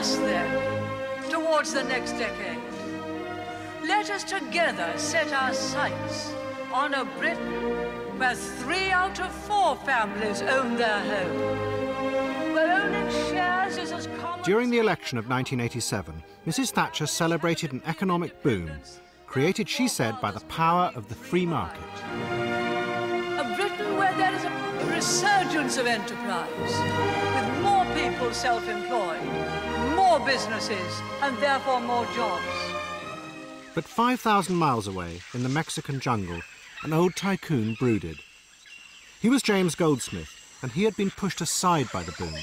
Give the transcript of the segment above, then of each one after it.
us, then, towards the next decade. Let us together set our sights on a Britain where 3 out of 4 families own their home, where owning shares is as common... During the election of 1987, Mrs. Thatcher celebrated an economic boom, created, she said, by the power of the free market. A Britain where there is a resurgence of enterprise, with more people self-employed, more businesses, and therefore more jobs. But 5,000 miles away, in the Mexican jungle, an old tycoon brooded. He was James Goldsmith, and he had been pushed aside by the boom.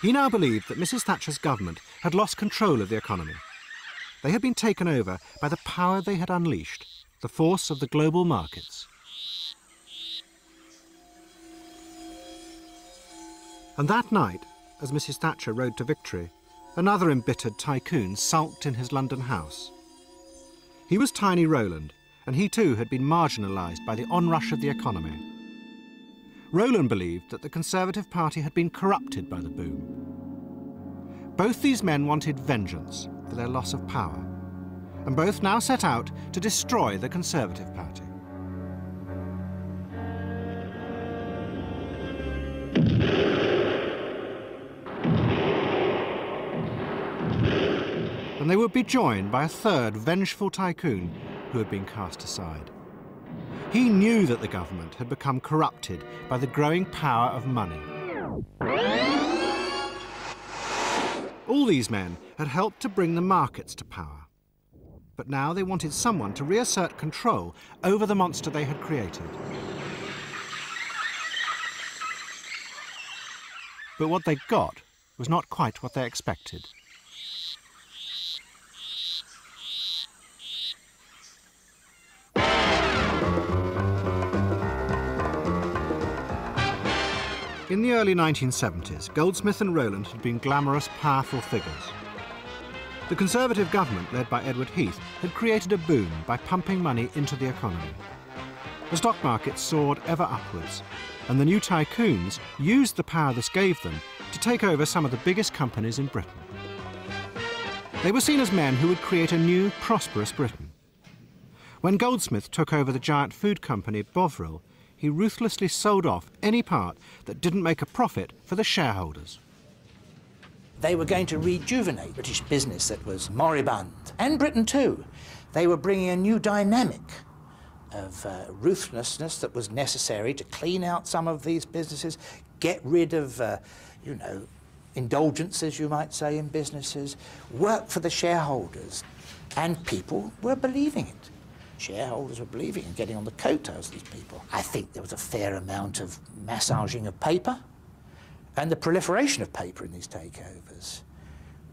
He now believed that Mrs. Thatcher's government had lost control of the economy. They had been taken over by the power they had unleashed, the force of the global markets. And that night, as Mrs. Thatcher rode to victory, another embittered tycoon sulked in his London house. He was tiny Rowland, and he too had been marginalised by the onrush of the economy. Rowland believed that the Conservative Party had been corrupted by the boom. Both these men wanted vengeance for their loss of power, and both now set out to destroy the Conservative Party. And they would be joined by a third vengeful tycoon who had been cast aside. He knew that the government had become corrupted by the growing power of money. All these men had helped to bring the markets to power. But now they wanted someone to reassert control over the monster they had created. But what they got was not quite what they expected. In the early 1970s, Goldsmith and Rowland had been glamorous, powerful figures. The Conservative government, led by Edward Heath, had created a boom by pumping money into the economy. The stock market soared ever upwards, and the new tycoons used the power this gave them to take over some of the biggest companies in Britain. They were seen as men who would create a new, prosperous Britain. When Goldsmith took over the giant food company Bovril, he ruthlessly sold off any part that didn't make a profit for the shareholders. They were going to rejuvenate British business that was moribund, and Britain too. They were bringing a new dynamic of ruthlessness that was necessary to clean out some of these businesses, get rid of, you know, indulgences, you might say, in businesses, work for the shareholders, and people were believing it. Shareholders were believing in getting on the coattails of these people. I think there was a fair amount of massaging of paper and the proliferation of paper in these takeovers,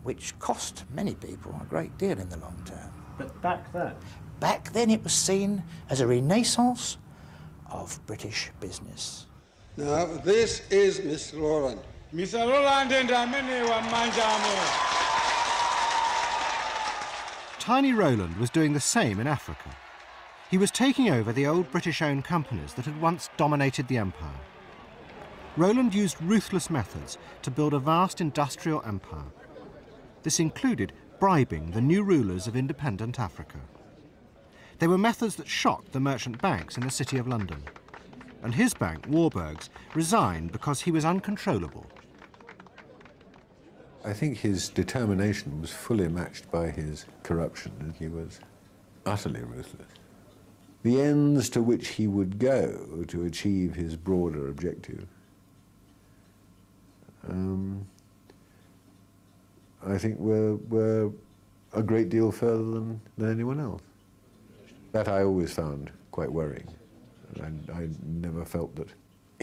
which cost many people a great deal in the long term. But back then? Back then it was seen as a renaissance of British business. Now, this is Mr. Rowland. Mr. Rowland and Tiny Rowland was doing the same in Africa. He was taking over the old British-owned companies that had once dominated the empire. Rowland used ruthless methods to build a vast industrial empire. This included bribing the new rulers of independent Africa. They were methods that shocked the merchant banks in the City of London. And his bank, Warburg's, resigned because he was uncontrollable. I think his determination was fully matched by his corruption, and he was utterly ruthless. The ends to which he would go to achieve his broader objective, I think were a great deal further than anyone else. That I always found quite worrying. I never felt that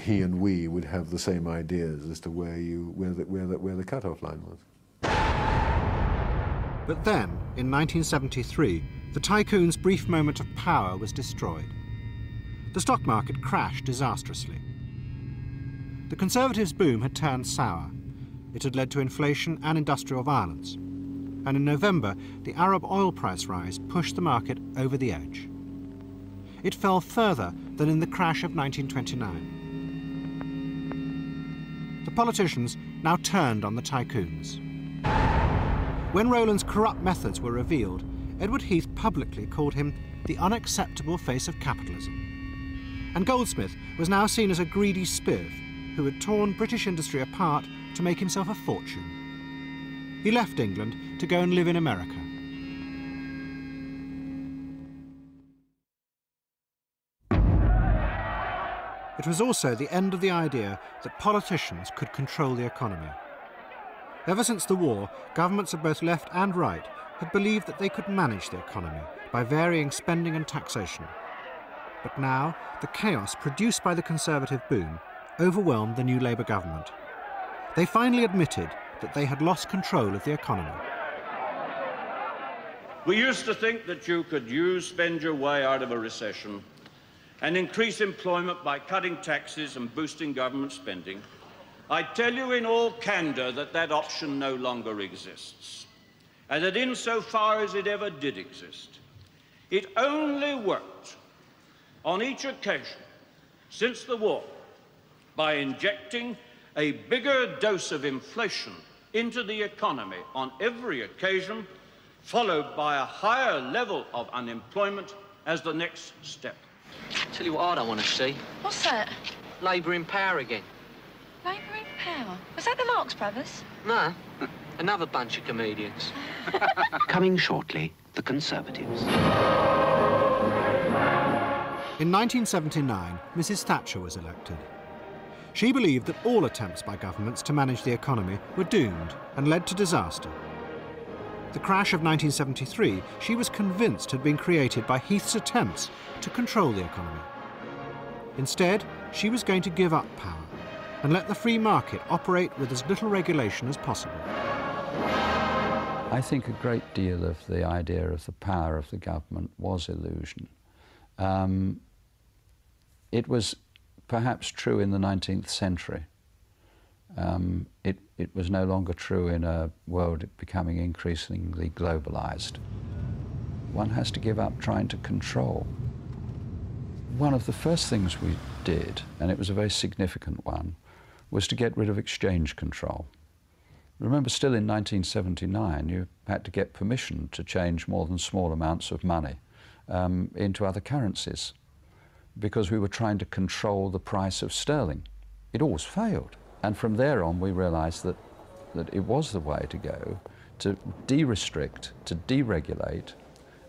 he and we would have the same ideas as to where the cutoff line was. But then, in 1973, the tycoon's brief moment of power was destroyed. The stock market crashed disastrously. The Conservatives' boom had turned sour. It had led to inflation and industrial violence. And in November, the Arab oil price rise pushed the market over the edge. It fell further than in the crash of 1929. The politicians now turned on the tycoons. When Rowland's corrupt methods were revealed, Edward Heath publicly called him the unacceptable face of capitalism. And Goldsmith was now seen as a greedy spiv who had torn British industry apart to make himself a fortune. He left England to go and live in America. It was also the end of the idea that politicians could control the economy. Ever since the war, governments of both left and right had believed that they could manage the economy by varying spending and taxation. But now, the chaos produced by the Conservative boom overwhelmed the new Labour government. They finally admitted that they had lost control of the economy. We used to think that you could spend your way out of a recession and increase employment by cutting taxes and boosting government spending. I tell you in all candour that that option no longer exists, and that insofar as it ever did exist, it only worked on each occasion since the war by injecting a bigger dose of inflation into the economy on every occasion, followed by a higher level of unemployment as the next step. Tell you what I don't want to see. What's that? Labour in power again. Labour in power? Was that the Marx Brothers? No, another bunch of comedians. Coming shortly, the Conservatives. In 1979, Mrs. Thatcher was elected. She believed that all attempts by governments to manage the economy were doomed and led to disaster. The crash of 1973, she was convinced had been created by Heath's attempts to control the economy. Instead, she was going to give up power and let the free market operate with as little regulation as possible. I think a great deal of the idea of the power of the government was illusion. It was perhaps true in the 19th century. It was no longer true in a world becoming increasingly globalized. One has to give up trying to control. One of the first things we did, and it was a very significant one, was to get rid of exchange control. Remember, still in 1979, you had to get permission to change more than small amounts of money into other currencies, because we were trying to control the price of sterling. It always failed. And from there on, we realized that it was the way to go, to de-restrict, to deregulate,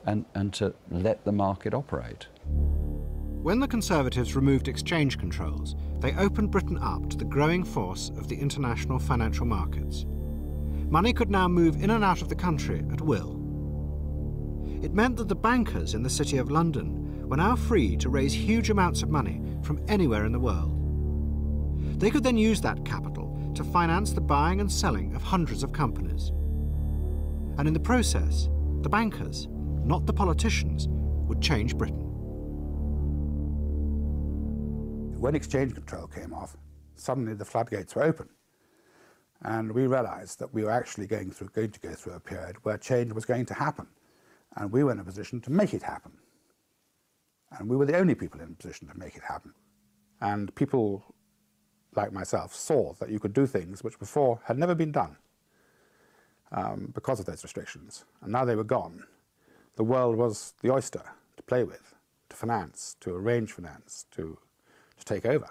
and to let the market operate. When the Conservatives removed exchange controls, they opened Britain up to the growing force of the international financial markets. Money could now move in and out of the country at will. It meant that the bankers in the City of London were now free to raise huge amounts of money from anywhere in the world. They could then use that capital to finance the buying and selling of hundreds of companies. And in the process, the bankers, not the politicians, would change Britain. When exchange control came off, suddenly the floodgates were open. And we realized that we were actually going to go through a period where change was going to happen. And we were in a position to make it happen. And we were the only people in a position to make it happen. And people like myself saw that you could do things which before had never been done because of those restrictions. And now they were gone. The world was the oyster to play with, to finance, to arrange finance, to take over.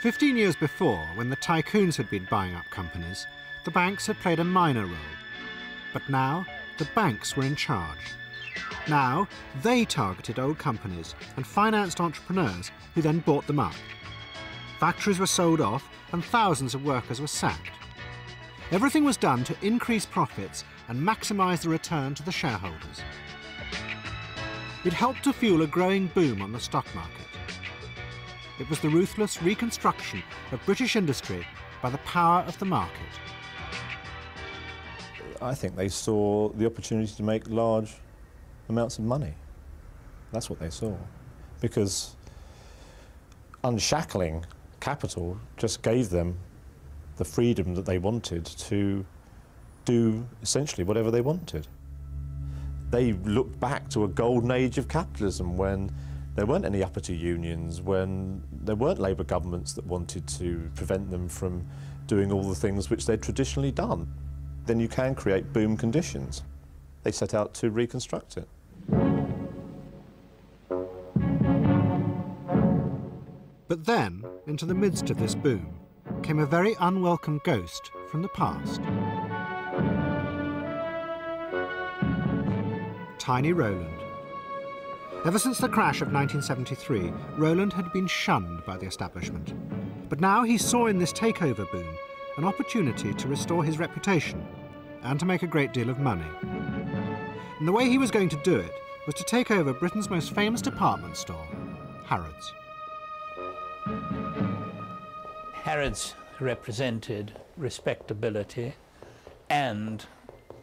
15 years before, when the tycoons had been buying up companies, the banks had played a minor role. But now, the banks were in charge. Now, they targeted old companies and financed entrepreneurs who then bought them up. Factories were sold off and thousands of workers were sacked. Everything was done to increase profits and maximise the return to the shareholders. It helped to fuel a growing boom on the stock market. It was the ruthless reconstruction of British industry by the power of the market. I think they saw the opportunity to make large amounts of money. That's what they saw. Because unshackling capital just gave them the freedom that they wanted to do essentially whatever they wanted. They looked back to a golden age of capitalism when There weren't any uppity unions when there weren't Labour governments that wanted to prevent them from doing all the things which they'd traditionally done. Then you can create boom conditions. They set out to reconstruct it. But then, into the midst of this boom, came a very unwelcome ghost from the past. Tiny Rowland. Ever since the crash of 1973, Rowland had been shunned by the establishment. But now he saw in this takeover boom an opportunity to restore his reputation and to make a great deal of money. And the way he was going to do it was to take over Britain's most famous department store, Harrods. Harrods represented respectability and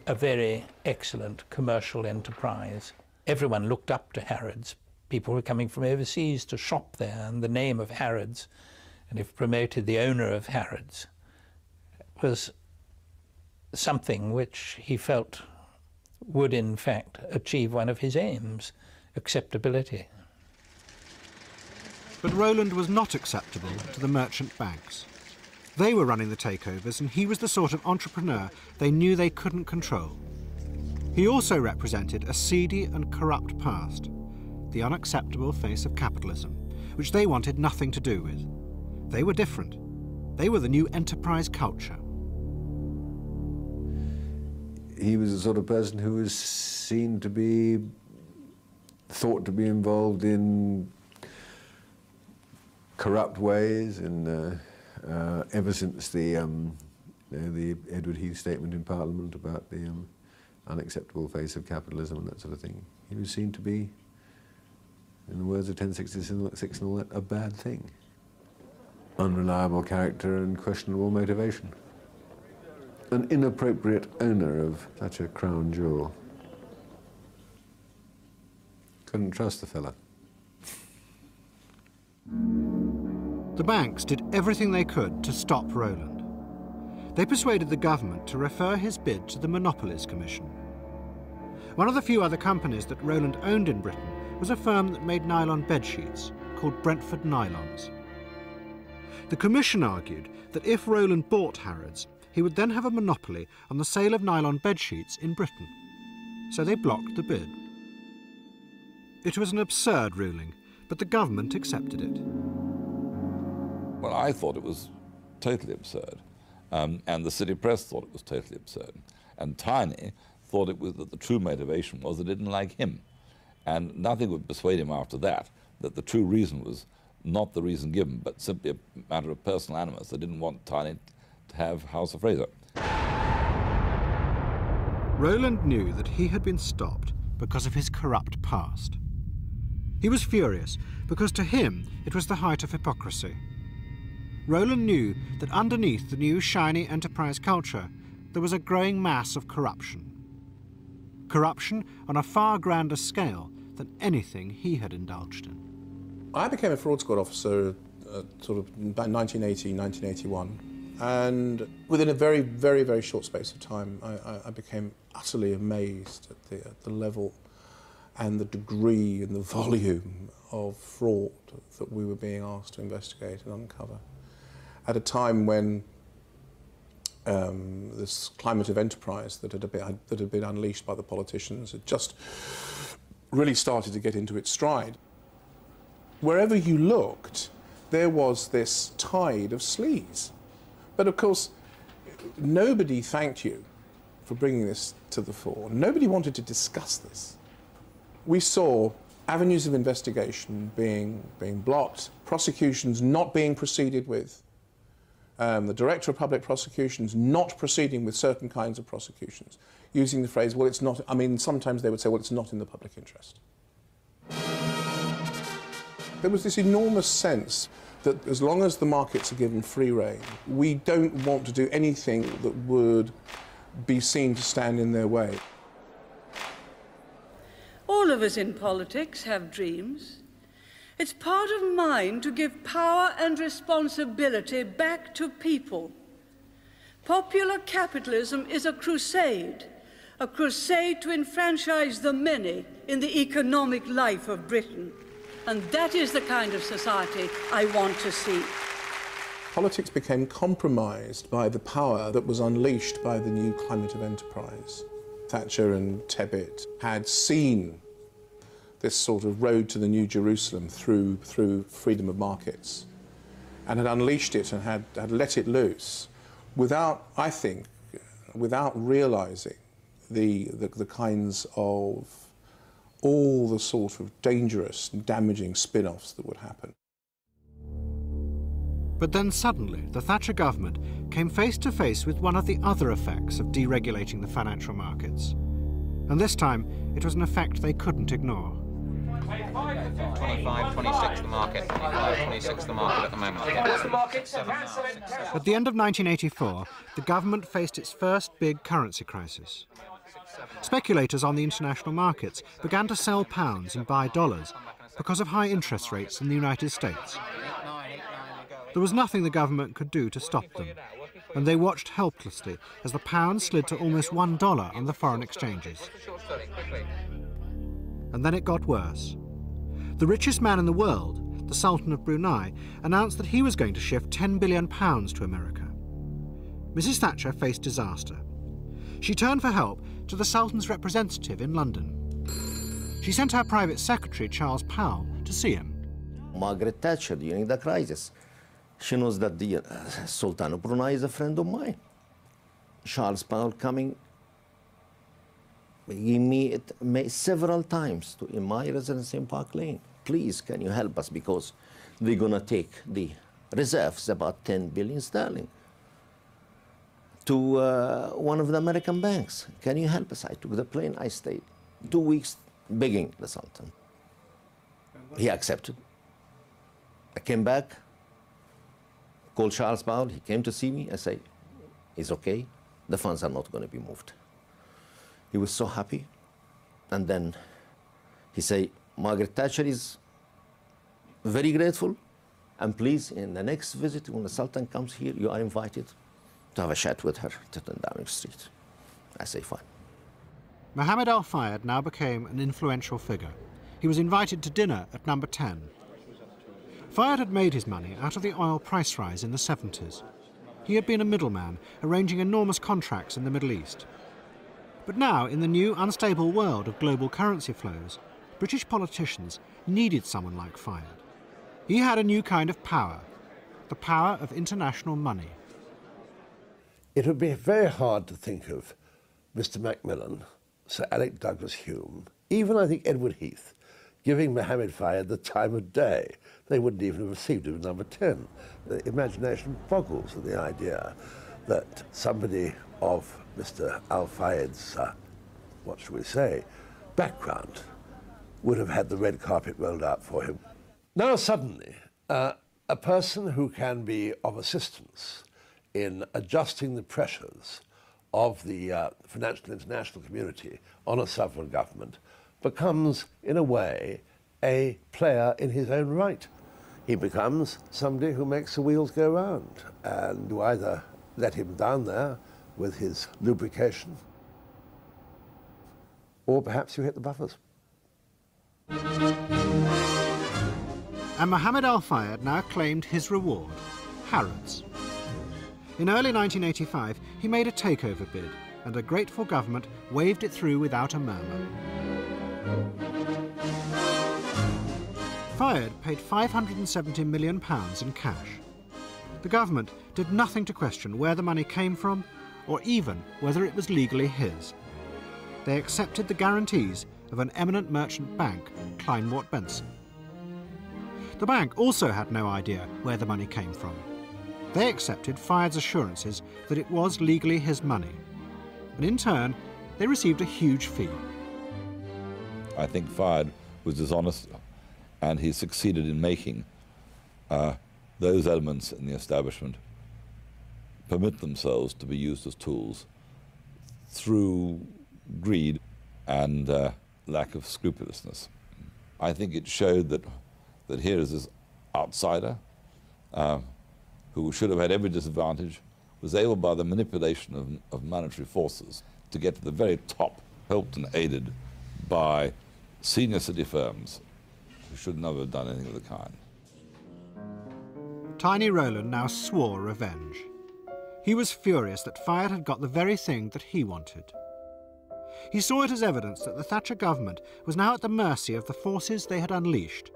a very excellent commercial enterprise. Everyone looked up to Harrods. People were coming from overseas to shop there, and the name of Harrods, and if promoted the owner of Harrods, was something which he felt would in fact achieve one of his aims, acceptability. But Rowland was not acceptable to the merchant banks. They were running the takeovers, and he was the sort of entrepreneur they knew they couldn't control. He also represented a seedy and corrupt past, the unacceptable face of capitalism, which they wanted nothing to do with. They were different. They were the new enterprise culture. He was the sort of person who was seen to be, thought to be involved in corrupt ways, and ever since the Edward Heath statement in Parliament about the unacceptable face of capitalism and that sort of thing, he was seen to be, in the words of 1066 and all that, a bad thing. Unreliable character and questionable motivation. An inappropriate owner of such a crown jewel. Couldn't trust the fella. The banks did everything they could to stop Rowland. They persuaded the government to refer his bid to the Monopolies Commission. One of the few other companies that Rowland owned in Britain was a firm that made nylon bedsheets called Brentford Nylons. The Commission argued that if Rowland bought Harrods, he would then have a monopoly on the sale of nylon bedsheets in Britain. So they blocked the bid. It was an absurd ruling, but the government accepted it. Well, I thought it was totally absurd, and the city press thought it was totally absurd. And Tiny thought it was that the true motivation was they didn't like him. And nothing would persuade him after that the true reason was not the reason given, but simply a matter of personal animus. They didn't want Tiny to have House of Fraser. Rowland knew that he had been stopped because of his corrupt past. He was furious because to him it was the height of hypocrisy. Rowland knew that underneath the new shiny enterprise culture there was a growing mass of corruption. Corruption on a far grander scale than anything he had indulged in. I became a fraud squad officer sort of about 1980, 1981. And within a very, very, very short space of time, I became utterly amazed at the level and the degree and the volume of fraud that we were being asked to investigate and uncover. At a time when this climate of enterprise that had been unleashed by the politicians had just really started to get into its stride. Wherever you looked, there was this tide of sleaze. But of course, nobody thanked you for bringing this to the fore. Nobody wanted to discuss this. We saw avenues of investigation being blocked, prosecutions not being proceeded with, the Director of Public Prosecutions not proceeding with certain kinds of prosecutions, using the phrase, well, it's not, I mean, sometimes they would say, well, it's not in the public interest. There was this enormous sense that as long as the markets are given free rein, we don't want to do anything that would be seen to stand in their way. All of us in politics have dreams. It's part of mine to give power and responsibility back to people. Popular capitalism is a crusade to enfranchise the many in the economic life of Britain. And that is the kind of society I want to see. Politics became compromised by the power that was unleashed by the new climate of enterprise. Thatcher and Tebbit had seen this sort of road to the New Jerusalem through freedom of markets and had unleashed it and had let it loose without, I think, without realising the kinds of all the sort of dangerous and damaging spin-offs that would happen. But then suddenly, the Thatcher government came face to face with one of the other effects of deregulating the financial markets. And this time, it was an effect they couldn't ignore. 25, 26 the market, 25, 26 the market at the moment. At the end of 1984, the government faced its first big currency crisis. Speculators on the international markets began to sell pounds and buy dollars because of high interest rates in the United States. There was nothing the government could do to stop them, and they watched helplessly as the pound slid to almost $1 on the foreign exchanges. And then it got worse. The richest man in the world, the Sultan of Brunei, announced that he was going to shift £10 billion to America. Mrs. Thatcher faced disaster. She turned for help to the Sultan's representative in London. She sent her private secretary, Charles Powell, to see him. Margaret Thatcher, during the crisis, she knows that the Sultan of Brunei is a friend of mine. Charles Powell coming, he met several times in my residence in Park Lane. Please, can you help us, because they're going to take the reserves, about 10 billion sterling, to one of the American banks. Can you help us? I took the plane, I stayed 2 weeks begging the Sultan. He accepted. I came back, called Charles Powell, he came to see me. I say, it's okay, the funds are not going to be moved. He was so happy. And then he said, Margaret Thatcher is very grateful, and please, in the next visit, when the Sultan comes here, you are invited to have a chat with her to Downing Street. I say, fine. Mohamed Al-Fayed now became an influential figure. He was invited to dinner at number 10. Fayed had made his money out of the oil price rise in the 70s. He had been a middleman, arranging enormous contracts in the Middle East. But now, in the new unstable world of global currency flows, British politicians needed someone like Fayed. He had a new kind of power, the power of international money. It would be very hard to think of Mr. Macmillan, Sir Alec Douglas Hume, even I think Edward Heath, giving Mohamed Fayed the time of day. They wouldn't even have received him at number 10. The imagination boggles at the idea that somebody of Mr. Al-Fayed's, what shall we say, background would have had the red carpet rolled out for him. Now suddenly, a person who can be of assistance in adjusting the pressures of the financial international community on a sovereign government becomes, in a way, a player in his own right. He becomes somebody who makes the wheels go round, and you either let him down there with his lubrication, or perhaps you hit the buffers. And Mohamed Al-Fayed now claimed his reward, Harrods. In early 1985, he made a takeover bid, and a grateful government waved it through without a murmur. Fayed paid £570 million in cash. The government did nothing to question where the money came from, or even whether it was legally his. They accepted the guarantees of an eminent merchant bank, Clermont Club. The bank also had no idea where the money came from. They accepted Fayed's assurances that it was legally his money. And in turn, they received a huge fee. I think Fayed was dishonest, and he succeeded in making those elements in the establishment permit themselves to be used as tools through greed and lack of scrupulousness. I think it showed that here is this outsider who should have had every disadvantage, was able by the manipulation of monetary forces to get to the very top, helped and aided by senior city firms We should never have done anything of the kind. Tiny Rowland now swore revenge. He was furious that Fayed had got the very thing that he wanted. He saw it as evidence that the Thatcher government was now at the mercy of the forces they had unleashed,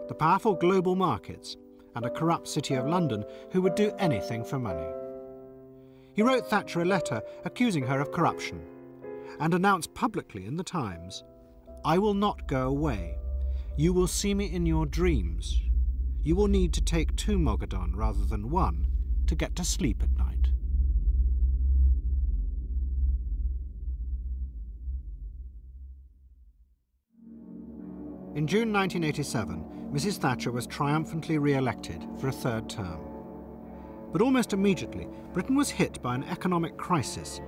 the powerful global markets and a corrupt city of London who would do anything for money. He wrote Thatcher a letter accusing her of corruption and announced publicly in the Times, "I will not go away. You will see me in your dreams. You will need to take 2 Mogadon rather than 1 to get to sleep at night." In June 1987, Mrs. Thatcher was triumphantly re-elected for a 3rd term. But almost immediately, Britain was hit by an economic crisis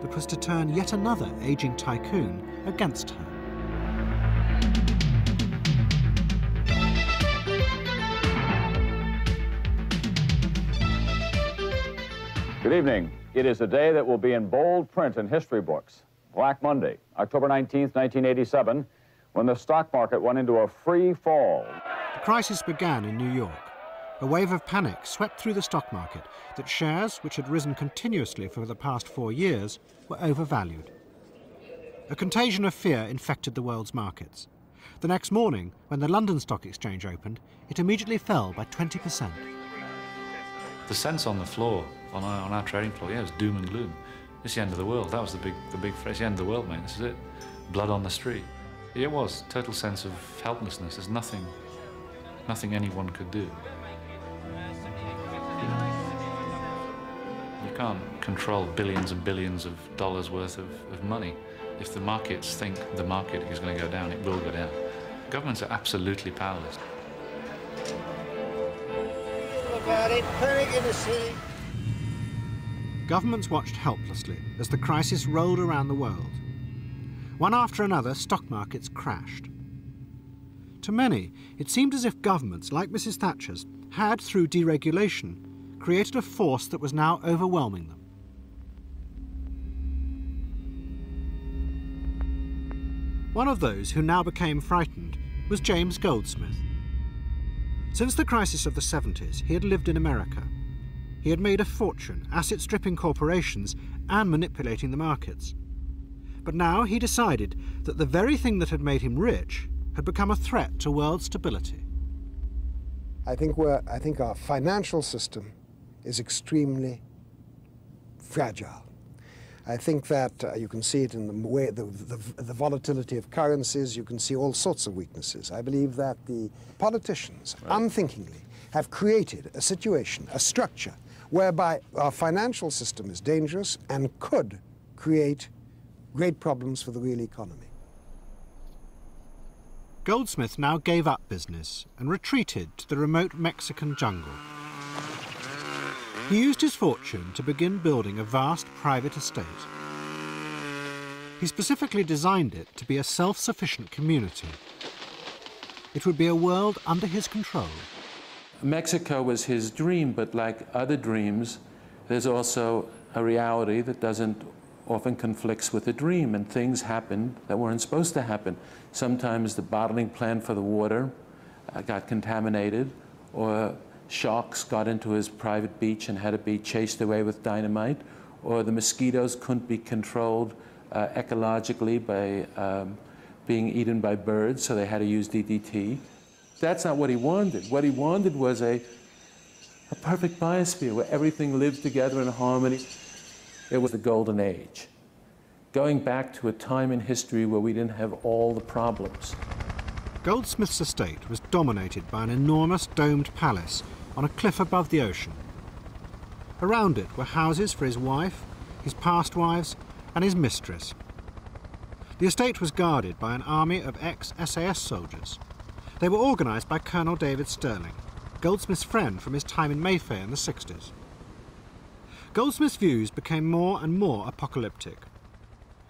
that was to turn yet another ageing tycoon against her. Good evening. It is a day that will be in bold print in history books. Black Monday, October 19th, 1987, when the stock market went into a free fall. The crisis began in New York. A wave of panic swept through the stock market that shares, which had risen continuously for the past 4 years, were overvalued. A contagion of fear infected the world's markets. The next morning, when the London Stock Exchange opened, it immediately fell by 20%. The sense on the floor, on our trading floor, yeah, it was doom and gloom. It's the end of the world. That was the big phrase. The end of the world, mate. This is it. Blood on the street. It was total sense of helplessness. There's nothing anyone could do. You can't control billions and billions of dollars worth of money. If the markets think the market is going to go down, it will go down. Governments are absolutely powerless. About it, panic in the city. Governments watched helplessly as the crisis rolled around the world. One after another, stock markets crashed. To many, it seemed as if governments, like Mrs. Thatcher's, had, through deregulation, created a force that was now overwhelming them. One of those who now became frightened was James Goldsmith. Since the crisis of the 70s, he had lived in America. He had made a fortune, asset-stripping corporations and manipulating the markets. But now he decided that the very thing that had made him rich had become a threat to world stability. I think our financial system is extremely fragile. I think that you can see it in the way the volatility of currencies. You can see all sorts of weaknesses. I believe that the politicians, unthinkingly, have created a situation, a structure, whereby our financial system is dangerous and could create great problems for the real economy. Goldsmith now gave up business and retreated to the remote Mexican jungle. He used his fortune to begin building a vast private estate. He specifically designed it to be a self-sufficient community. It would be a world under his control. Mexico was his dream, but like other dreams, there's also a reality that often conflicts with the dream, and things happen that weren't supposed to happen. Sometimes the bottling plant for the water got contaminated, or sharks got into his private beach and had to be chased away with dynamite, or the mosquitoes couldn't be controlled ecologically by being eaten by birds, so they had to use DDT. That's not what he wanted. What he wanted was a perfect biosphere where everything lived together in harmony. It was the golden age, going back to a time in history where we didn't have all the problems. Goldsmith's estate was dominated by an enormous domed palace on a cliff above the ocean. Around it were houses for his wife, his past wives, and his mistress. The estate was guarded by an army of ex-SAS soldiers. They were organised by Colonel David Stirling, Goldsmith's friend from his time in Mayfair in the 60s. Goldsmith's views became more and more apocalyptic.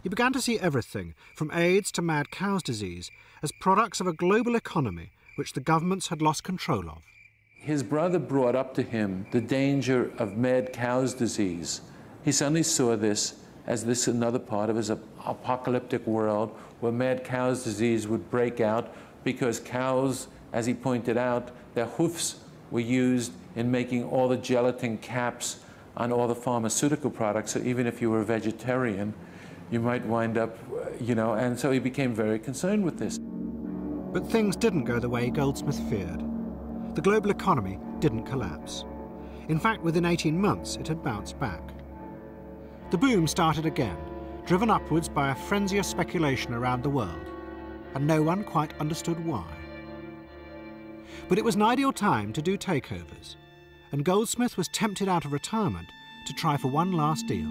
He began to see everything, from AIDS to mad cow's disease, as products of a global economy which the governments had lost control of. His brother brought up to him the danger of mad cow's disease. He suddenly saw this as another part of his apocalyptic world where mad cow's disease would break out, because cows, as he pointed out, their hoofs were used in making all the gelatin caps on all the pharmaceutical products. So even if you were a vegetarian, you might wind up, and so he became very concerned with this. But things didn't go the way Goldsmith feared. The global economy didn't collapse. In fact, within 18 months, it had bounced back. The boom started again, driven upwards by a frenzy of speculation around the world, and no one quite understood why. But it was an ideal time to do takeovers, and Goldsmith was tempted out of retirement to try for one last deal.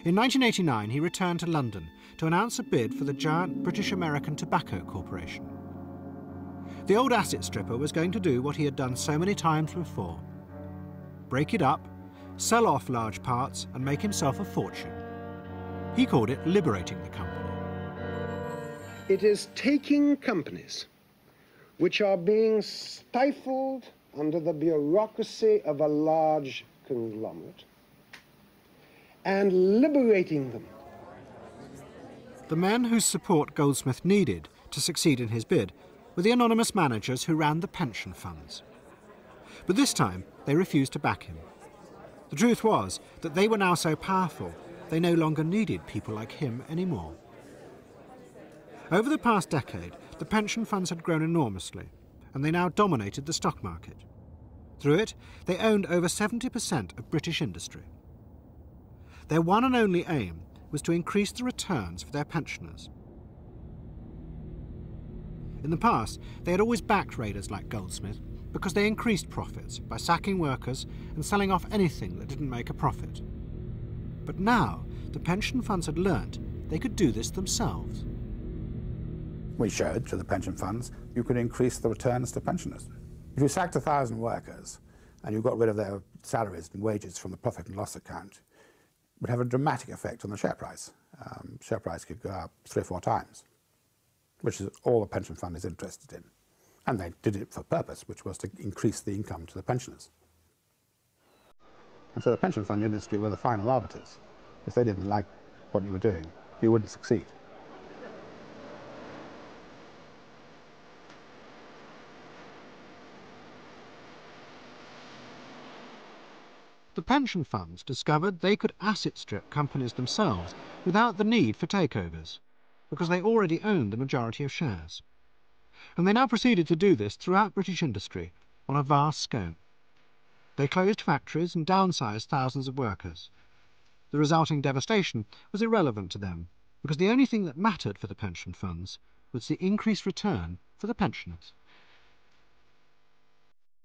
In 1989, he returned to London to announce a bid for the giant British-American Tobacco Corporation. The old asset stripper was going to do what he had done so many times before: break it up, sell off large parts, and make himself a fortune. He called it liberating the company. It is taking companies which are being stifled under the bureaucracy of a large conglomerate and liberating them. The men whose support Goldsmith needed to succeed in his bid were the anonymous managers who ran the pension funds. But this time, they refused to back him. The truth was that they were now so powerful, they no longer needed people like him anymore. Over the past decade, the pension funds had grown enormously, and they now dominated the stock market. Through it, they owned over 70% of British industry. Their one and only aim was to increase the returns for their pensioners. In the past, they had always backed raiders like Goldsmith because they increased profits by sacking workers and selling off anything that didn't make a profit. But now, the pension funds had learnt they could do this themselves. We showed to the pension funds you could increase the returns to pensioners. If you sacked 1,000 workers and you got rid of their salaries and wages from the profit and loss account, it would have a dramatic effect on the share price. Share price could go up 3 or 4 times, which is all the pension fund is interested in. And they did it for purpose, which was to increase the income to the pensioners. And so the pension fund industry were the final arbiters. If they didn't like what you were doing, you wouldn't succeed. The pension funds discovered they could asset strip companies themselves without the need for takeovers, because they already owned the majority of shares. And they now proceeded to do this throughout British industry on a vast scale. They closed factories and downsized thousands of workers. The resulting devastation was irrelevant to them, because the only thing that mattered for the pension funds was the increased return for the pensioners.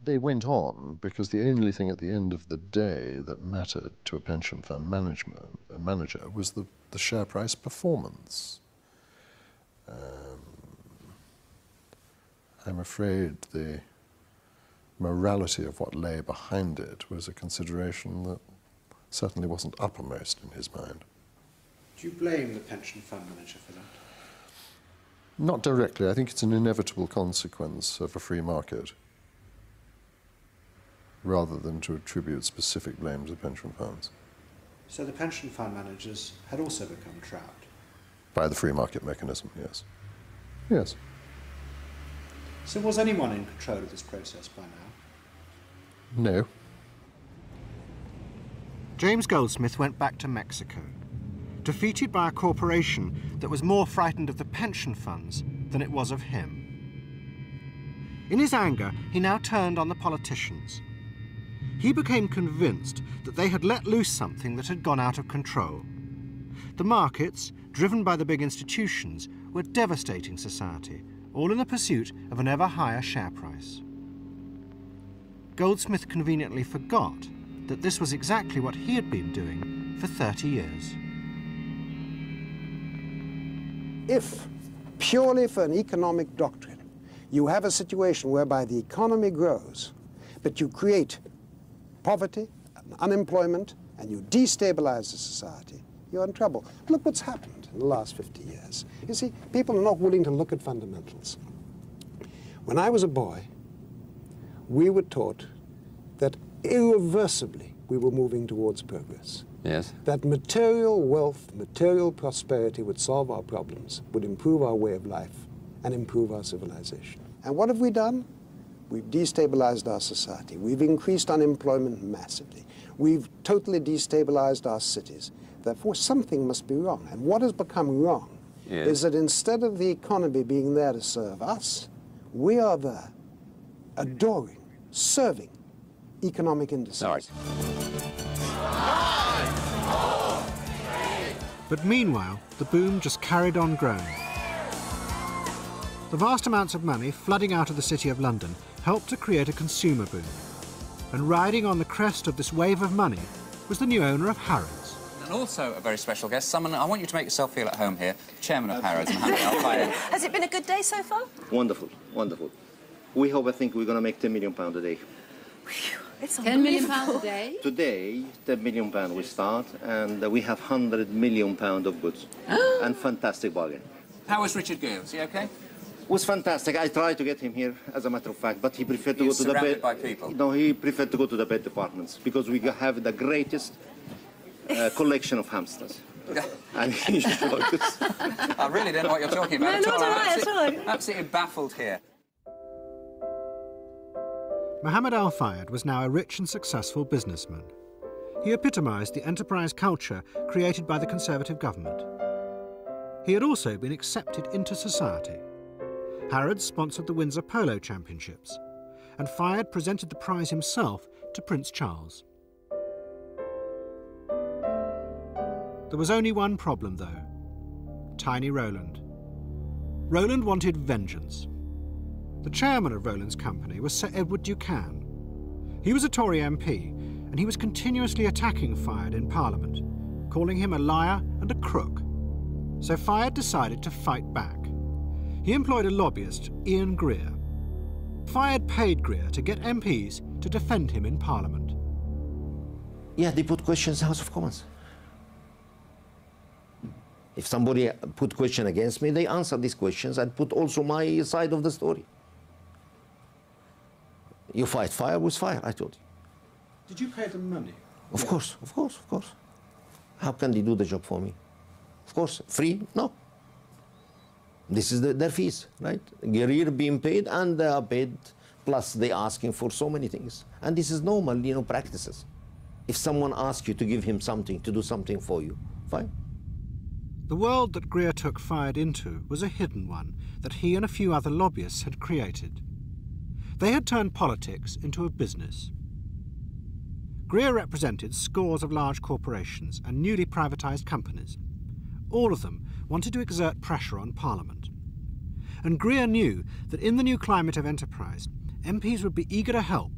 They went on because the only thing at the end of the day that mattered to a pension fund manager was the share price performance. I'm afraid the morality of what lay behind it was a consideration that certainly wasn't uppermost in his mind. Do you blame the pension fund manager for that? Not directly. I think it's an inevitable consequence of a free market, rather than to attribute specific blame to pension funds. So the pension fund managers had also become trapped? By the free market mechanism, yes. Yes. So was anyone in control of this process by now? No. James Goldsmith went back to Mexico, defeated by a corporation that was more frightened of the pension funds than it was of him. In his anger, he now turned on the politicians. He became convinced that they had let loose something that had gone out of control. The markets, driven by the big institutions, were devastating society, all in the pursuit of an ever higher share price. Goldsmith conveniently forgot that this was exactly what he had been doing for 30 years. If, purely for an economic doctrine, you have a situation whereby the economy grows, but you create poverty, unemployment, and you destabilize the society, you're in trouble. Look what's happened in the last 50 years. You see, people are not willing to look at fundamentals. When I was a boy, we were taught that irreversibly we were moving towards progress. Yes. That material wealth, material prosperity would solve our problems, would improve our way of life, and improve our civilization. And what have we done? We've destabilized our society. We've increased unemployment massively. We've totally destabilized our cities. Therefore, something must be wrong. And what has become wrong is that instead of the economy being there to serve us, we are there adoring, serving economic indices. All right. But meanwhile, the boom just carried on growing. The vast amounts of money flooding out of the City of London helped to create a consumer boom. And riding on the crest of this wave of money was the new owner of Harrods. And also a very special guest, someone I want you to make yourself feel at home here, Chairman of Harrods, Mohamed Al-Fayed. Has it been a good day so far? Wonderful, wonderful. We hope, I think, we're going to make £10 million a day. It's £10 million a day? Today, £10 million we start, and we have £100 million of goods. And fantastic bargain. How was Richard Gere? Was he okay? Was fantastic. I tried to get him here, as a matter of fact, but he preferred to go to the bed. Surrounded by people. No, he preferred to go to the bed departments because we have the greatest collection of hamsters. And he focused. I really don't know what you're talking about. No, not at all. Absolutely baffled here. Mohamed Al-Fayed was now a rich and successful businessman. He epitomised the enterprise culture created by the Conservative government. He had also been accepted into society. Harrods sponsored the Windsor Polo Championships, and Fayed presented the prize himself to Prince Charles. There was only one problem, though: tiny Rowland. Rowland wanted vengeance. The chairman of Rowland's company was Sir Edward Buchanan. He was a Tory MP, and he was continuously attacking Fayed in Parliament, calling him a liar and a crook. So Fayed decided to fight back. He employed a lobbyist, Ian Greer. Fayed paid Greer to get MPs to defend him in Parliament. Yeah, they put questions in the House of Commons. If somebody put question against me, they answer these questions and put also my side of the story. You fight fire with fire, I told you. Did you pay them money? Of course, of course, of course. How can they do the job for me? Of course, free? No. This is their fees, right? Career being paid, and they are paid, plus they asking for so many things. And this is normal, practices. If someone asks you to give him something, to do something for you, fine. The world that Greer took Fayed into was a hidden one that he and a few other lobbyists had created. They had turned politics into a business. Greer represented scores of large corporations and newly privatised companies. All of them wanted to exert pressure on Parliament. And Greer knew that in the new climate of enterprise, MPs would be eager to help,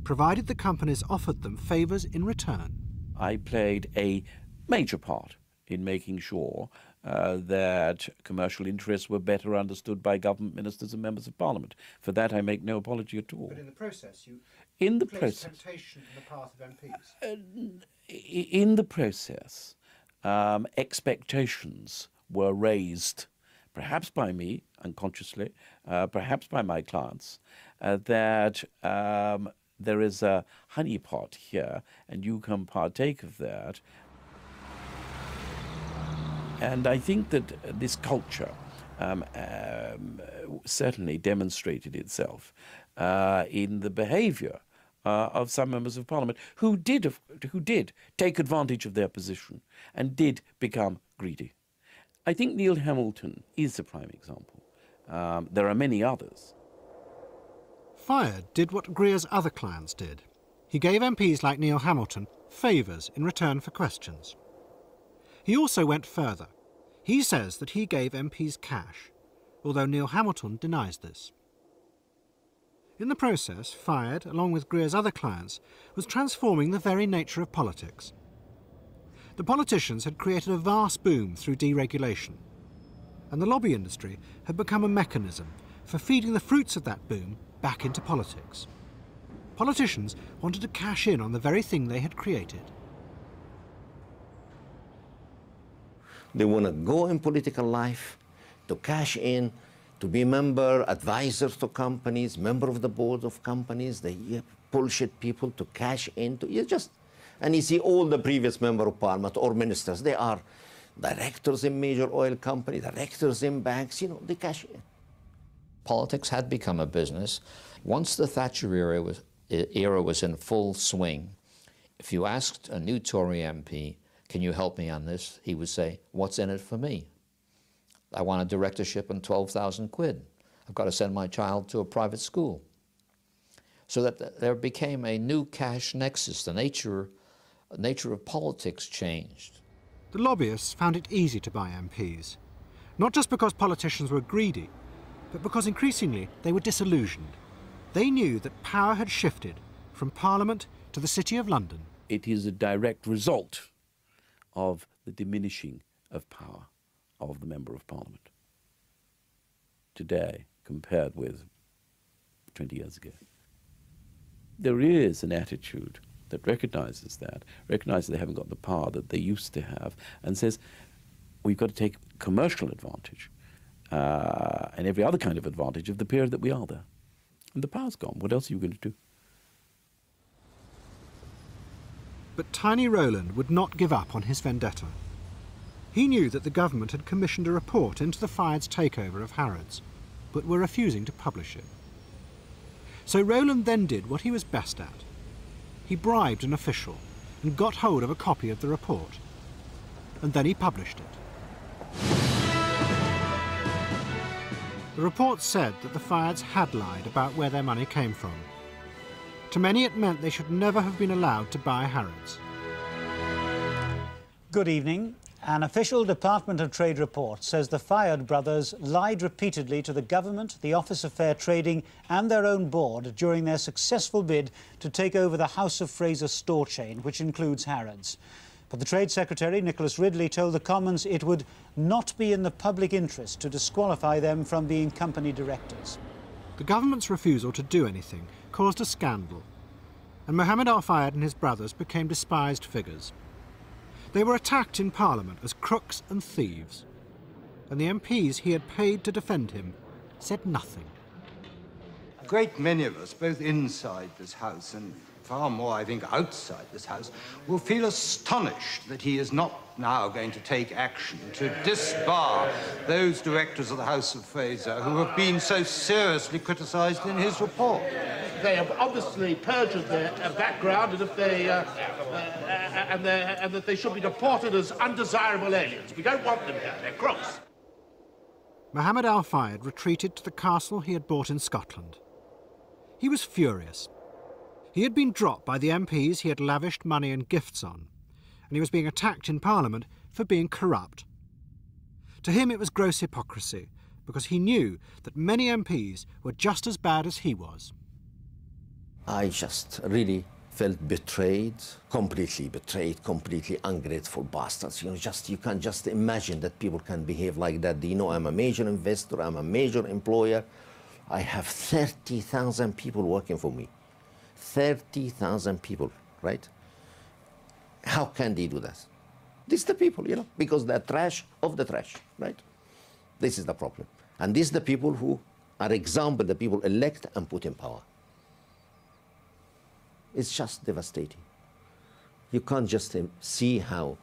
provided the companies offered them favours in return. I played a major part in making sure that commercial interests were better understood by government ministers and members of Parliament. For that, I make no apology at all. But in the process, you placed temptation in the path of MPs. In the process, expectations were raised, perhaps by me, unconsciously, perhaps by my clients, that there is a honeypot here, and you can partake of that. And I think that this culture certainly demonstrated itself in the behaviour of some members of Parliament who did take advantage of their position and did become greedy. I think Neil Hamilton is a prime example. There are many others. Fayed did what Greer's other clients did. He gave MPs like Neil Hamilton favours in return for questions. He also went further. He says that he gave MPs cash, although Neil Hamilton denies this. In the process, Fayed, along with Greer's other clients, was transforming the very nature of politics. The politicians had created a vast boom through deregulation, and the lobby industry had become a mechanism for feeding the fruits of that boom back into politics. Politicians wanted to cash in on the very thing they had created. They want to go in political life, to cash in, to be member, advisors to companies, member of the board of companies. They bullshit people to cash in. And you see all the previous member of parliament or ministers, they are directors in major oil companies, directors in banks, they cash in. Politics had become a business. Once the Thatcher era was in full swing, if you asked a new Tory MP, can you help me on this? He would say, what's in it for me? I want a directorship and 12,000 quid. I've got to send my child to a private school. So that there became a new cash nexus. The nature of politics changed. The lobbyists found it easy to buy MPs, not just because politicians were greedy, but because increasingly they were disillusioned. They knew that power had shifted from Parliament to the City of London. It is a direct result of the diminishing of power of the Member of Parliament today compared with 20 years ago. There is an attitude that recognises they haven't got the power that they used to have, and says, we've got to take commercial advantage and every other kind of advantage of the period that we are there. And the power's gone. What else are you going to do? But tiny Rowland would not give up on his vendetta. He knew that the government had commissioned a report into the Fayed's takeover of Harrods, but were refusing to publish it. So Rowland then did what he was best at. He bribed an official and got hold of a copy of the report. And then he published it. The report said that the Fayeds had lied about where their money came from. To many it meant they should never have been allowed to buy Harrods. Good evening. An official Department of Trade report says the Fayed brothers lied repeatedly to the government, the Office of Fair Trading and their own board during their successful bid to take over the House of Fraser store chain, which includes Harrods. But the Trade Secretary, Nicholas Ridley, told the Commons it would not be in the public interest to disqualify them from being company directors. The government's refusal to do anything caused a scandal, and Mohamed Al-Fayed and his brothers became despised figures. They were attacked in Parliament as crooks and thieves, and the MPs he had paid to defend him said nothing. A great many of us, both inside this House and far more, I think, outside this House, will feel astonished that he is not now going to take action to disbar those directors of the House of Fraser who have been so seriously criticised in his report. They have obviously perjured their background, and if they and that they should be deported as undesirable aliens. We don't want them here. They're crooks. Mohamed Al-Fayed retreated to the castle he had bought in Scotland. He was furious. He had been dropped by the MPs he had lavished money and gifts on, and he was being attacked in Parliament for being corrupt. To him it was gross hypocrisy, because he knew that many MPs were just as bad as he was. I just really felt betrayed, completely ungrateful bastards. You can just imagine that people can behave like that. I'm a major investor, I'm a major employer. I have 30,000 people working for me. 30,000 people, right? How can they do that? This is the people, because they're trash of the trash, right? This is the problem. And these are the people who are example, the people elect and put in power. It's just devastating. You can't just see how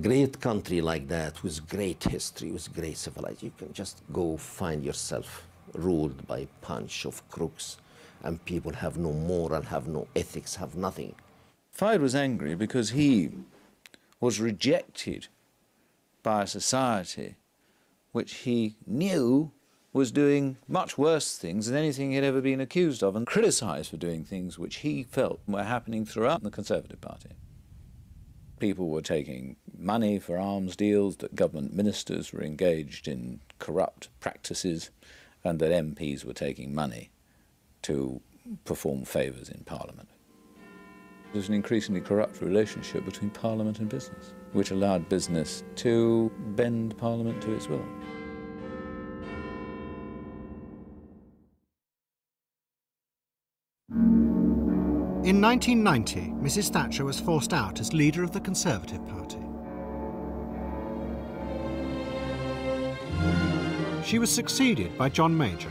great country like that, with great history, with great civilization, you can just go find yourself ruled by a bunch of crooks, and people have no moral, have no ethics, have nothing. Fayed was angry because he was rejected by a society which he knew was doing much worse things than anything he'd ever been accused of, and criticised for doing things which he felt were happening throughout the Conservative Party. People were taking money for arms deals, that government ministers were engaged in corrupt practices, and that MPs were taking money to perform favours in Parliament. There was an increasingly corrupt relationship between Parliament and business, which allowed business to bend Parliament to its will. In 1990, Mrs. Thatcher was forced out as leader of the Conservative Party. She was succeeded by John Major.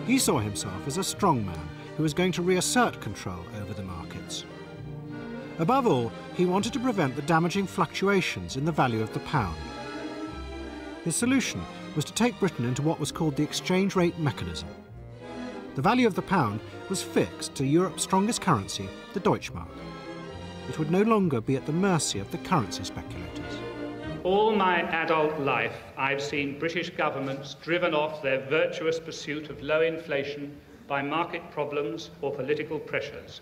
He saw himself as a strong man who was going to reassert control over the markets. Above all, he wanted to prevent the damaging fluctuations in the value of the pound. His solution was to take Britain into what was called the exchange rate mechanism. The value of the pound was fixed to Europe's strongest currency, the Deutschmark. It would no longer be at the mercy of the currency speculators. All my adult life, I've seen British governments driven off their virtuous pursuit of low inflation by market problems or political pressures.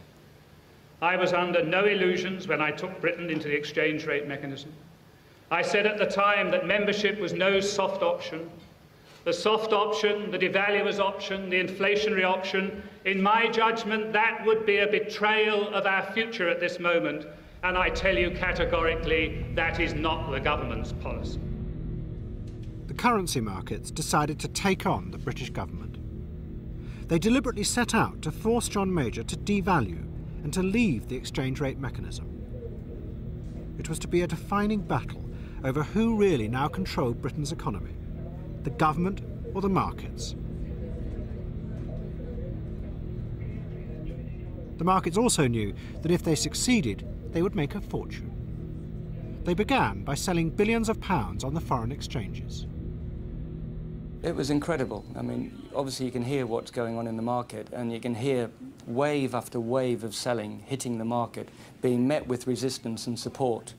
I was under no illusions when I took Britain into the exchange rate mechanism. I said at the time that membership was no soft option. The soft option, the devaluer's option, the inflationary option, in my judgment, that would be a betrayal of our future at this moment. And I tell you categorically, that is not the government's policy. The currency markets decided to take on the British government. They deliberately set out to force John Major to devalue and to leave the exchange rate mechanism. It was to be a defining battle over who really now controlled Britain's economy, the government or the markets. The markets also knew that if they succeeded, they would make a fortune. They began by selling billions of pounds on the foreign exchanges. It was incredible. I mean, obviously you can hear what's going on in the market, and you can hear wave after wave of selling hitting the market, being met with resistance and support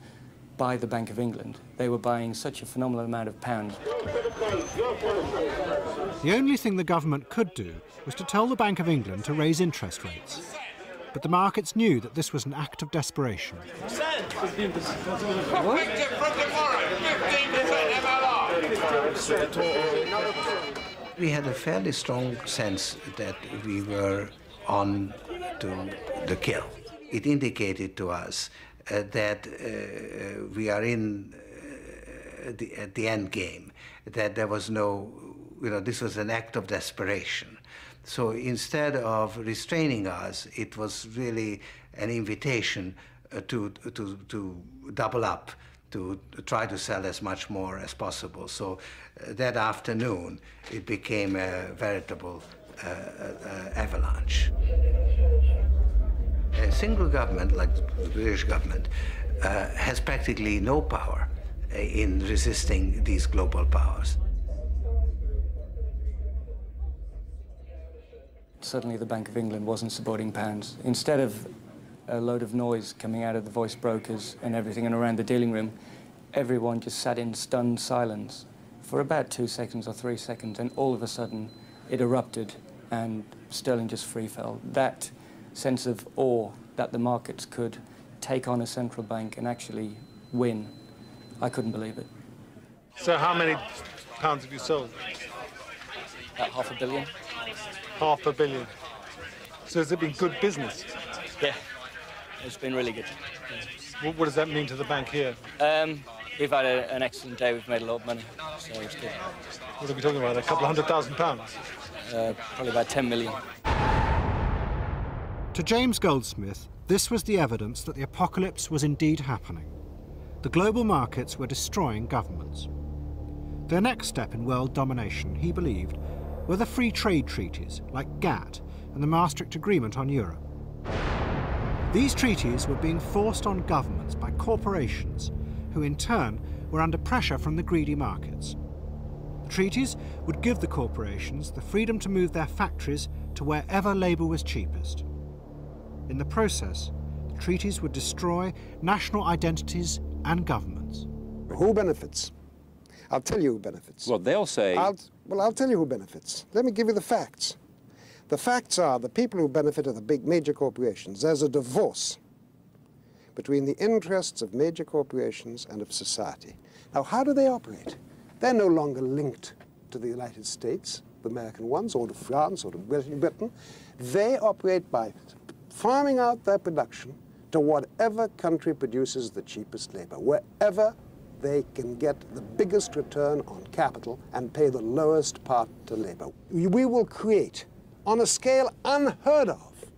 by the Bank of England. They were buying such a phenomenal amount of pounds. The only thing the government could do was to tell the Bank of England to raise interest rates. But the markets knew that this was an act of desperation. We had a fairly strong sense that we were on to the kill. It indicated to us that we are in at the end game, that there was no, this was an act of desperation. So instead of restraining us, it was really an invitation to double up, to try to sell as much more as possible. So that afternoon, it became a veritable avalanche. A single government, like the British government, has practically no power in resisting these global powers. Suddenly the Bank of England wasn't supporting pounds. Instead of a load of noise coming out of the voice brokers and everything and around the dealing room, everyone just sat in stunned silence for about 2 seconds or 3 seconds, and all of a sudden it erupted and sterling just free fell. That sense of awe that the markets could take on a central bank and actually win, I couldn't believe it. So how many pounds have you sold? About $500 million. $500 million. So has it been good business? Yeah, it's been really good. What does that mean to the bank here? We've had an excellent day. We've made a lot of money, so it's good. What are we talking about, a couple of £100,000? Probably about 10 million. To James Goldsmith, this was the evidence that the apocalypse was indeed happening. The global markets were destroying governments. Their next step in world domination, he believed, were the free trade treaties like GATT and the Maastricht Agreement on Europe. These treaties were being forced on governments by corporations who in turn were under pressure from the greedy markets. The treaties would give the corporations the freedom to move their factories to wherever labour was cheapest. In the process, the treaties would destroy national identities and governments. Who benefits? I'll tell you who benefits. Well, they'll say... I'll tell you who benefits. Let me give you the facts. The facts are the people who benefit are the big major corporations. There's a divorce between the interests of major corporations and of society. Now, how do they operate? They're no longer linked to the United States, the American ones, or to France, or to Britain. They operate by farming out their production to whatever country produces the cheapest labor, wherever they can get the biggest return on capital and pay the lowest part to labor. We will create, on a scale unheard of,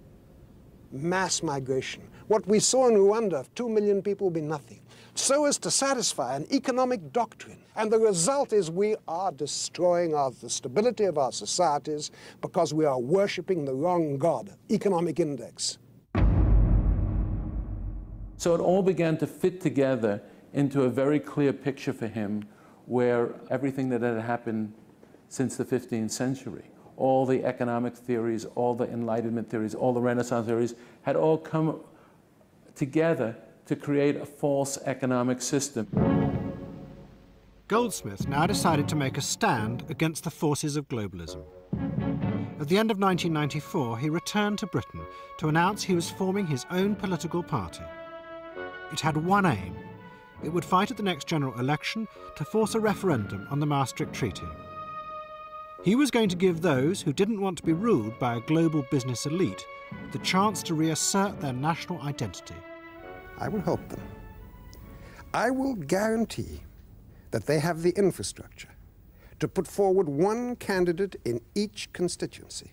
mass migration. What we saw in Rwanda of 2 million people will be nothing, so as to satisfy an economic doctrine. And the result is we are destroying the stability of our societies because we are worshipping the wrong god, economic index. So it all began to fit together into a very clear picture for him, where everything that had happened since the 15th century, all the economic theories, all the Enlightenment theories, all the Renaissance theories, had all come together to create a false economic system. Goldsmith now decided to make a stand against the forces of globalism. At the end of 1994, he returned to Britain to announce he was forming his own political party. It had one aim. It would fight at the next general election to force a referendum on the Maastricht Treaty. He was going to give those who didn't want to be ruled by a global business elite the chance to reassert their national identity. I will help them. I will guarantee that they have the infrastructure to put forward one candidate in each constituency.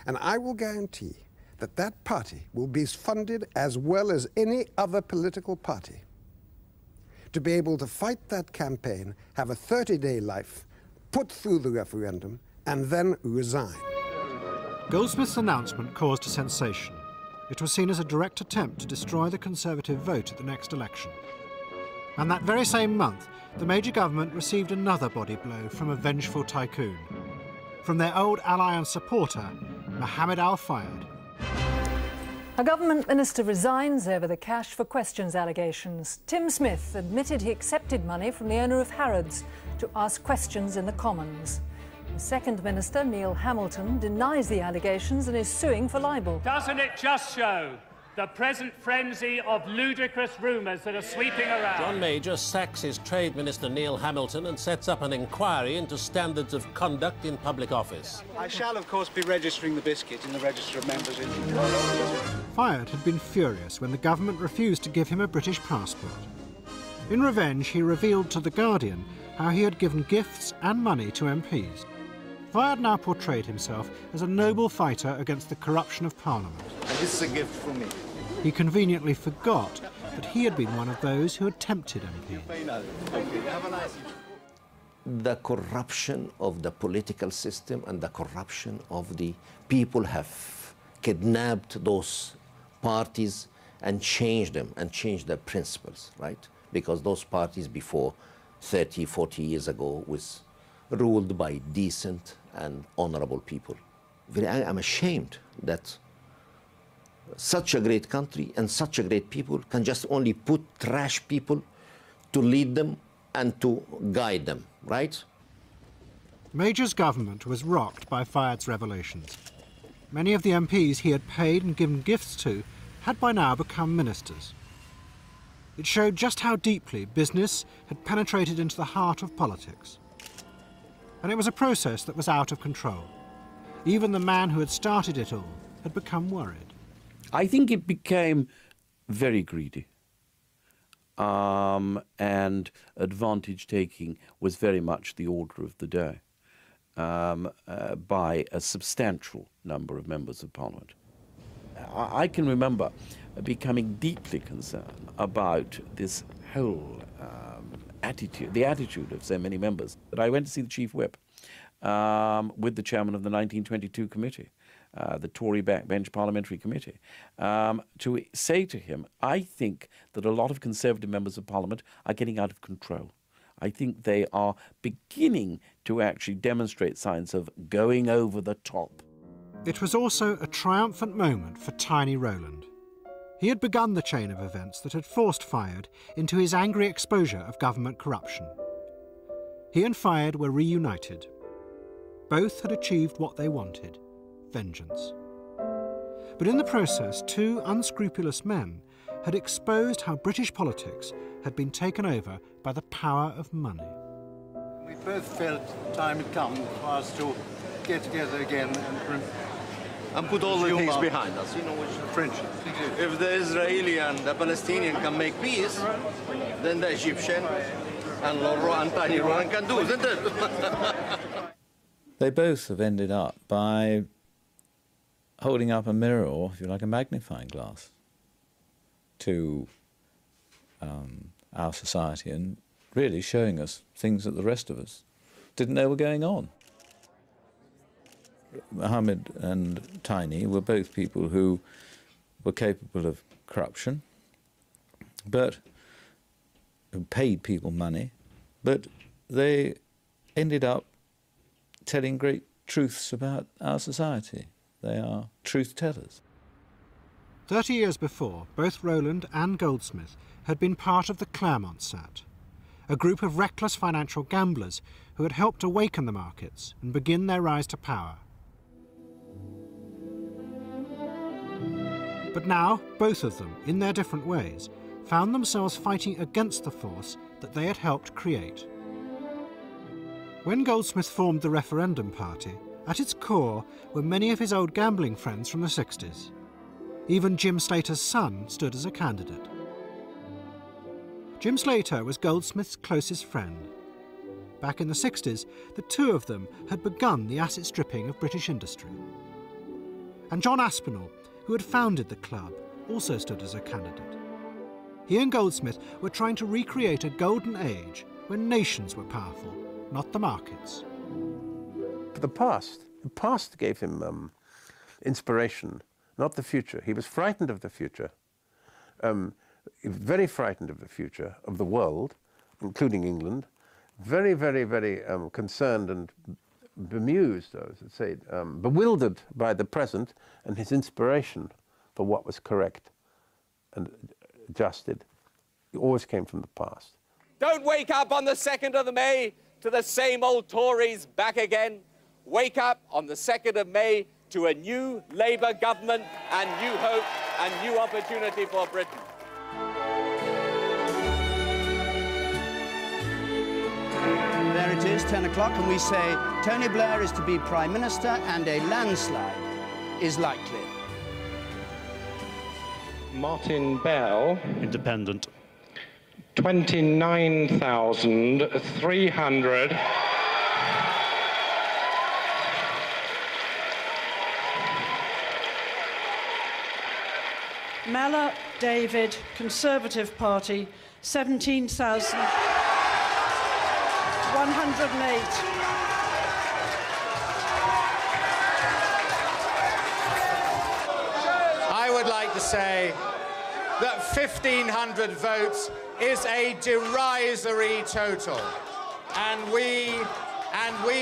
And I will guarantee that that party will be funded as well as any other political party to be able to fight that campaign, have a 30-day life, put through the referendum, and then resign. Goldsmith's announcement caused a sensation. It was seen as a direct attempt to destroy the Conservative vote at the next election. And that very same month, the major government received another body blow from a vengeful tycoon. From their old ally and supporter, Mohamed al-Fayed. A government minister resigns over the cash for questions allegations. Tim Smith admitted he accepted money from the owner of Harrods to ask questions in the Commons. The second minister, Neil Hamilton, denies the allegations and is suing for libel. Doesn't it just show the present frenzy of ludicrous rumours that are sweeping around? John Major sacks his Trade Minister Neil Hamilton and sets up an inquiry into standards of conduct in public office. I shall, of course, be registering the biscuit in the Register of Members. Fayed had been furious when the government refused to give him a British passport. In revenge, he revealed to The Guardian how he had given gifts and money to MPs. Fayed now portrayed himself as a noble fighter against the corruption of Parliament. And this is a gift from me. He conveniently forgot that he had been one of those who had tempted MPs. The corruption of the political system and the corruption of the people have kidnapped those parties and changed them and changed their principles, right? Because those parties before 30, 40 years ago was ruled by decent and honorable people. I'm ashamed that such a great country and such a great people can just only put trash people to lead them and to guide them, right? Major's government was rocked by Fayed's revelations. Many of the MPs he had paid and given gifts to had by now become ministers. It showed just how deeply business had penetrated into the heart of politics. And it was a process that was out of control. Even the man who had started it all had become worried. I think it became very greedy. And advantage-taking was very much the order of the day by a substantial number of members of Parliament. I can remember becoming deeply concerned about this whole attitude, the attitude of so many members, that I went to see the Chief Whip with the chairman of the 1922 committee, the Tory backbench parliamentary committee, to say to him, I think that a lot of Conservative members of Parliament are getting out of control. I think they are beginning to actually demonstrate signs of going over the top. It was also a triumphant moment for tiny Rowland. He had begun the chain of events that had forced Fayed into his angry exposure of government corruption. He and Fayed were reunited. Both had achieved what they wanted, vengeance. But in the process, two unscrupulous men had exposed how British politics had been taken over by the power of money. We both felt time had come for us to get together again and put all the things behind us, you know, which is friendship. If the Israeli and the Palestinian can make peace, then the Egyptian and Loro and Tiny Rowland can do, isn't it? They both have ended up by holding up a mirror, or if you like, a magnifying glass to our society and really showing us things that the rest of us didn't know were going on. Mohamed and Tiny were both people who were capable of corruption, but who paid people money, but they ended up telling great truths about our society. They are truth tellers. 30 years before, both Rowland and Goldsmith had been part of the Clermont set, a group of reckless financial gamblers who had helped awaken the markets and begin their rise to power. But now, both of them, in their different ways, found themselves fighting against the force that they had helped create. When Goldsmith formed the Referendum Party, at its core were many of his old gambling friends from the 60s. Even Jim Slater's son stood as a candidate. Jim Slater was Goldsmith's closest friend. Back in the 60s, the two of them had begun the asset stripping of British industry. And John Aspinall, who had founded the club, also stood as a candidate. He and Goldsmith were trying to recreate a golden age when nations were powerful, not the markets. The past gave him inspiration, not the future. He was frightened of the future, very frightened of the future of the world, including England, very, very, very concerned and bemused, I would say, bewildered by the present, and his inspiration for what was correct and adjusted. It always came from the past. Don't wake up on the 2nd of May to the same old Tories back again. Wake up on the 2nd of May to a new Labour government and new hope and new opportunity for Britain. There it is, 10 o'clock, and we say Tony Blair is to be Prime Minister and a landslide is likely. Martin Bell. Independent. 29,300. Mellor David, Conservative Party, 17,108. I would like to say that 1,500 votes is a derisory total. And we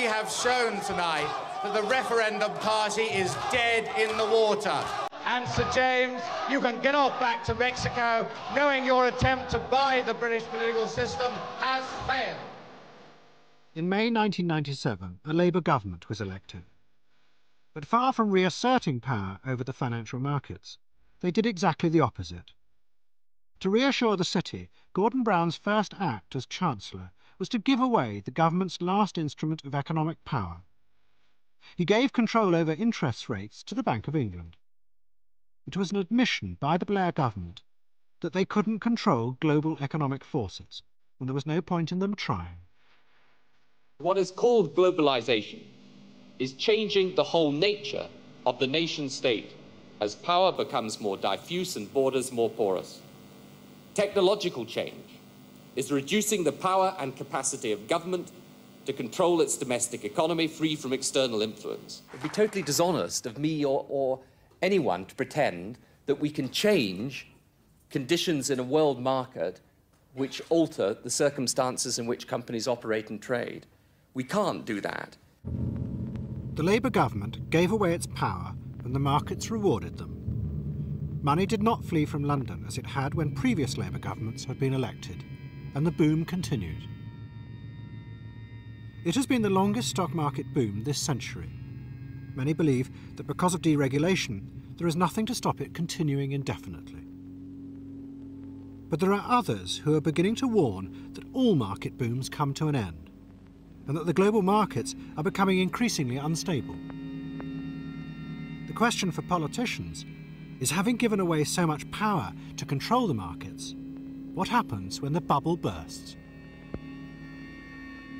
have shown tonight that the referendum party is dead in the water. And Sir James, you can get off back to Mexico knowing your attempt to buy the British political system has failed. In May 1997, a Labour government was elected. But far from reasserting power over the financial markets, they did exactly the opposite. To reassure the city, Gordon Brown's first act as Chancellor was to give away the government's last instrument of economic power. He gave control over interest rates to the Bank of England. It was an admission by the Blair government that they couldn't control global economic forces, and there was no point in them trying. What is called globalization is changing the whole nature of the nation-state as power becomes more diffuse and borders more porous. Technological change is reducing the power and capacity of government to control its domestic economy free from external influence. It would be totally dishonest of me or anyone to pretend that we can change conditions in a world market which alter the circumstances in which companies operate and trade. We can't do that. The Labour government gave away its power and the markets rewarded them. Money did not flee from London as it had when previous Labour governments had been elected, and the boom continued. It has been the longest stock market boom this century. Many believe that because of deregulation, there is nothing to stop it continuing indefinitely. But there are others who are beginning to warn that all market booms come to an end, and that the global markets are becoming increasingly unstable. The question for politicians is, having given away so much power to control the markets, what happens when the bubble bursts?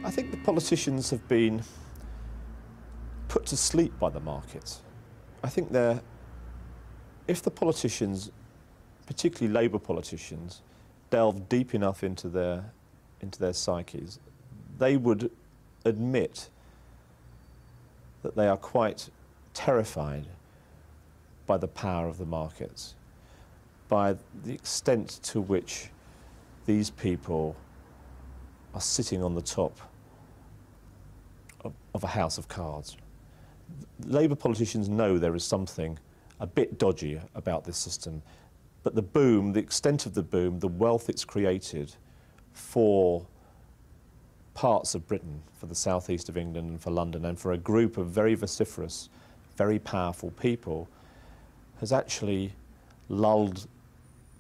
I think the politicians have been put to sleep by the markets. I think if the politicians, particularly Labour politicians, delve deep enough into their psyches, they would admit that they are quite terrified by the power of the markets, by the extent to which these people are sitting on the top of a house of cards. Labour politicians know there is something a bit dodgy about this system, but the boom, the extent of the boom, the wealth it's created for parts of Britain, for the southeast of England and for London, and for a group of very vociferous, very powerful people, has actually lulled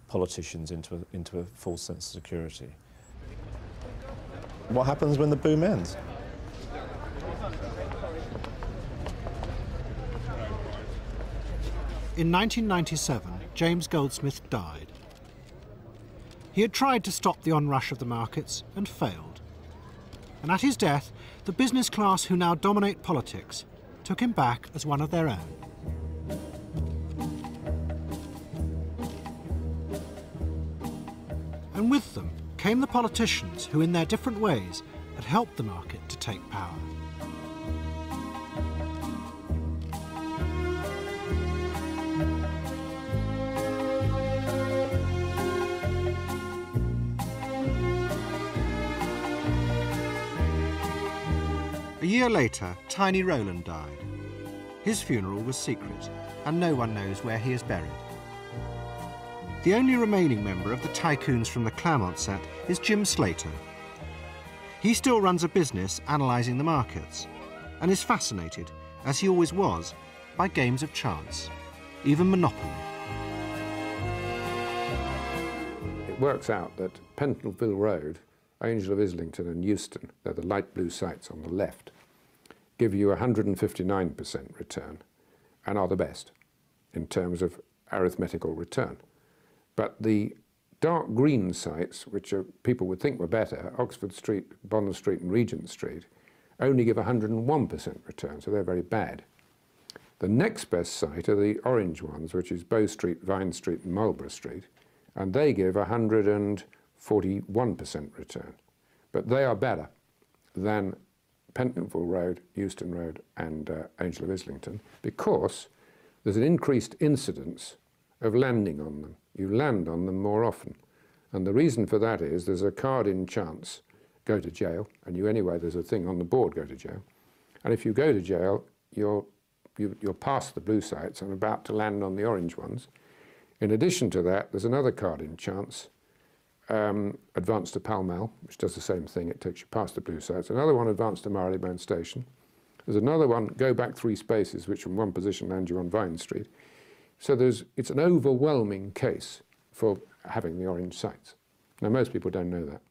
politicians into a false sense of security. What happens when the boom ends? In 1997, James Goldsmith died. He had tried to stop the onrush of the markets and failed. And at his death, the business class who now dominate politics took him back as one of their own. And with them came the politicians who, in their different ways, had helped the market to take power. A year later, tiny Rowland died. His funeral was secret, and no one knows where he is buried. The only remaining member of the tycoons from the Clermont set is Jim Slater. He still runs a business analysing the markets, and is fascinated, as he always was, by games of chance, even Monopoly. It works out that Pentonville Road, Angel of Islington and Euston, they're the light blue sites on the left, give you 159% return and are the best in terms of arithmetical return. But the dark green sites, which people would think were better, Oxford Street, Bond Street and Regent Street, only give 101% return, so they're very bad. The next best site are the orange ones, which is Bow Street, Vine Street and Marlborough Street, and they give 141% return. But they are better than Pentonville Road, Euston Road and Angel of Islington, because there's an increased incidence of landing on them. You land on them more often. And the reason for that is there's a card in chance, go to jail, and anyway, there's a thing on the board, go to jail. And if you go to jail, you're past the blue sites and about to land on the orange ones. In addition to that, there's another card in chance, advance to Pall Mall, which does the same thing, it takes you past the blue sites. Another one, advance to Marylebone Station. There's another one, go back 3 spaces, which from one position lands you on Vine Street. So it's an overwhelming case for having the orange sites. Now, most people don't know that.